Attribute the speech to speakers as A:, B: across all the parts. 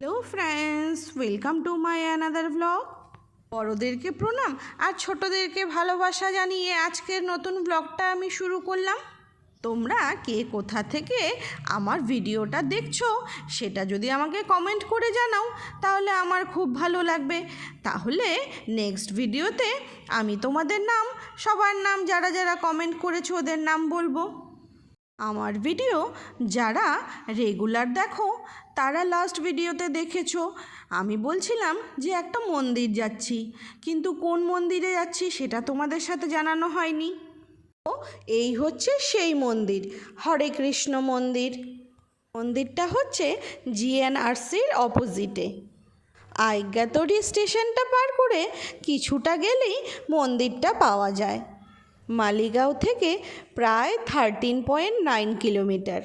A: Hello friends, welcome to my another blog. বড়োদেরকে প্রণাম আর ছোটোদেরকে ভালোবাসা জানিয়ে আজকের নতুন ব্লগটা আমি শুরু করলাম। তোমরা কে কোথা থেকে আমার ভিডিওটা দেখছো সেটা যদি আমাকে কমেন্ট করে জানাও তাহলে আমার খুব ভালো লাগবে। তাহলে নেক্সট ভিডিওতে আমি তোমাদের নাম, সবার নাম, যারা যারা কমেন্ট করেছো ওদের নাম বলবো। আমার ভিডিও যারা রেগুলার দেখো তারা লাস্ট ভিডিওতে দেখেছো আমি বলছিলাম যে একটা মন্দির যাচ্ছি, কিন্তু কোন মন্দিরে যাচ্ছি সেটা তোমাদের সাথে জানানো হয়নি। তো এই হচ্ছে সেই মন্দির, হরে কৃষ্ণ মন্দির। মন্দিরটা হচ্ছে জিএনআরসির অপোজিটে। আইজ্ঞাতড়ি স্টেশনটা পার করে কিছুটা গেলেই মন্দিরটা পাওয়া যায়। মালিগাঁও থেকে প্রায় 13.9 কিলোমিটার।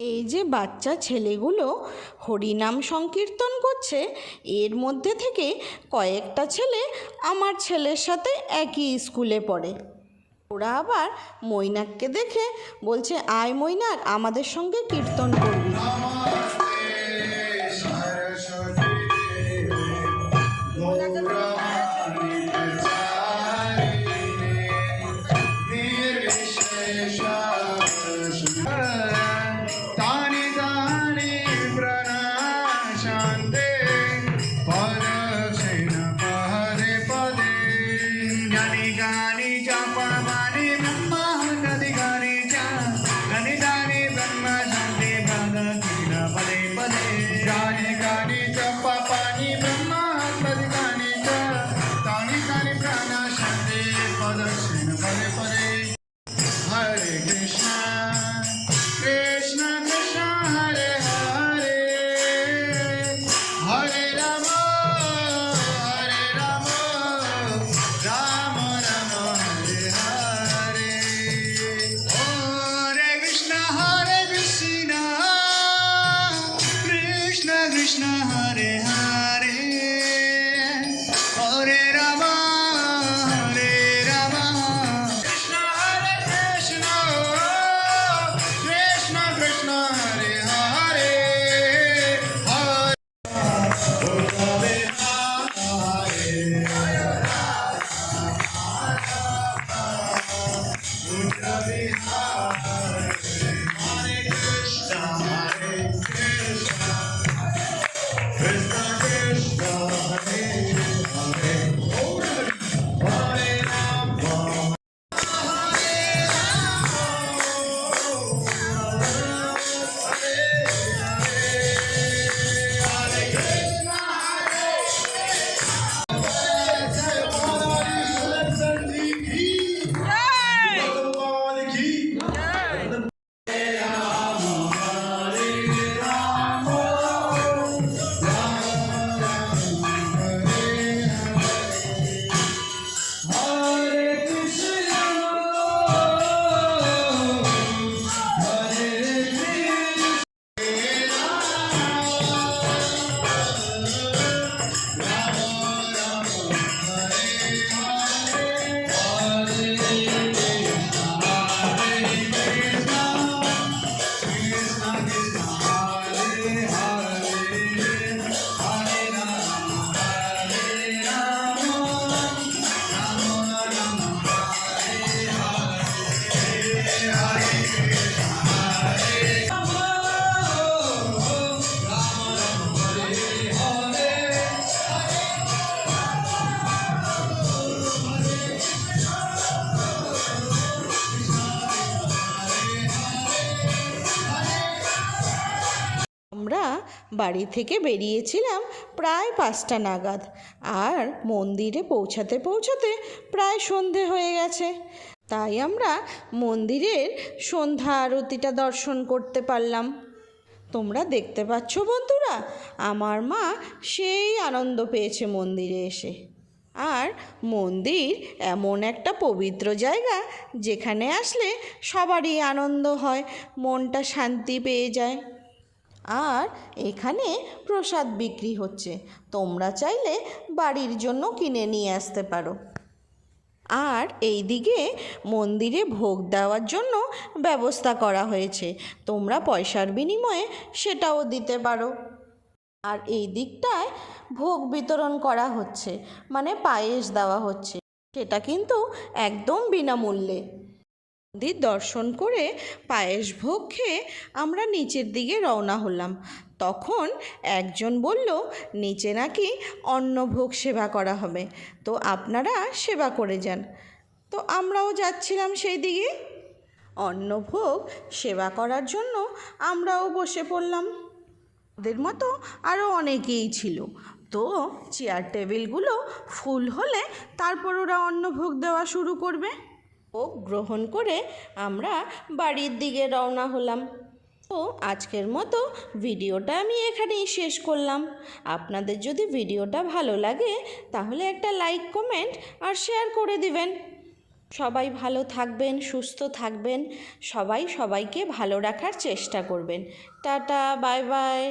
A: এই যে বাচ্চা ছেলেগুলো হরিনাম সংকীর্তন করছে, এর মধ্যে থেকে কয়েকটা ছেলে আমার ছেলের সাথে একই স্কুলে পড়ে। ওরা আবার মৈনাককে দেখে বলছে, আয় মৈনাক, আমাদের সঙ্গে কীর্তন করবি।
B: Krishna Hare Hare Hare Rama Krishna Hare Krishna Krishna Krishna Hare Hare Hare
A: বাড়ি থেকে বেরিয়েছিলাম প্রায় 5টা নাগাদ, আর মন্দিরে পৌঁছাতে পৌঁছাতে প্রায় সন্ধে হয়ে গেছে। তাই আমরা মন্দিরের সন্ধ্যা আরতিটা দর্শন করতে পারলাম। তোমরা দেখতে পাচ্ছ বন্ধুরা, আমার মা সেই আনন্দ পেয়েছে মন্দিরে এসে। আর মন্দির এমন একটা পবিত্র জায়গা যেখানে আসলে সবারই আনন্দ হয়, মনটা শান্তি পেয়ে যায়। আর এখানে প্রসাদ বিক্রি হচ্ছে, তোমরা চাইলে বাড়ির জন্য কিনে নিয়ে আসতে পারো। আর এই দিকে মন্দিরে ভোগ দেওয়ার জন্য ব্যবস্থা করা হয়েছে, তোমরা পয়সার বিনিময়ে সেটাও দিতে পারো। আর এই দিকটায় ভোগ বিতরণ করা হচ্ছে, মানে পায়েস দেওয়া হচ্ছে, সেটা কিন্তু একদম বিনামূল্যে। মন্দির দর্শন করে পায়েস ভোগ খেয়ে আমরা নিচের দিকে রওনা হলাম। তখন একজন বলল নিচে নাকি অন্নভোগ সেবা করা হবে, তো আপনারা সেবা করে যান। তো আমরাও যাচ্ছিলাম সেই দিকে। অন্নভোগ সেবা করার জন্য আমরাও বসে পড়লাম। ওদের মতো আরও অনেকেই ছিল, তো চেয়ার টেবিলগুলো ফুল হলে তারপর ওরা অন্নভোগ দেওয়া শুরু করবে। ভোগ গ্রহণ করে আমরা বাড়ির দিকে রওনা হলাম। তো আজকের মতো ভিডিওটা আমি এখানেই শেষ করলাম। আপনাদের যদি ভিডিওটা ভালো লাগে তাহলে একটা লাইক, কমেন্ট আর শেয়ার করে দিবেন। সবাই ভালো থাকবেন, সুস্থ থাকবেন, সবাই সবাইকে ভালো রাখার চেষ্টা করবেন। Tata, bye bye.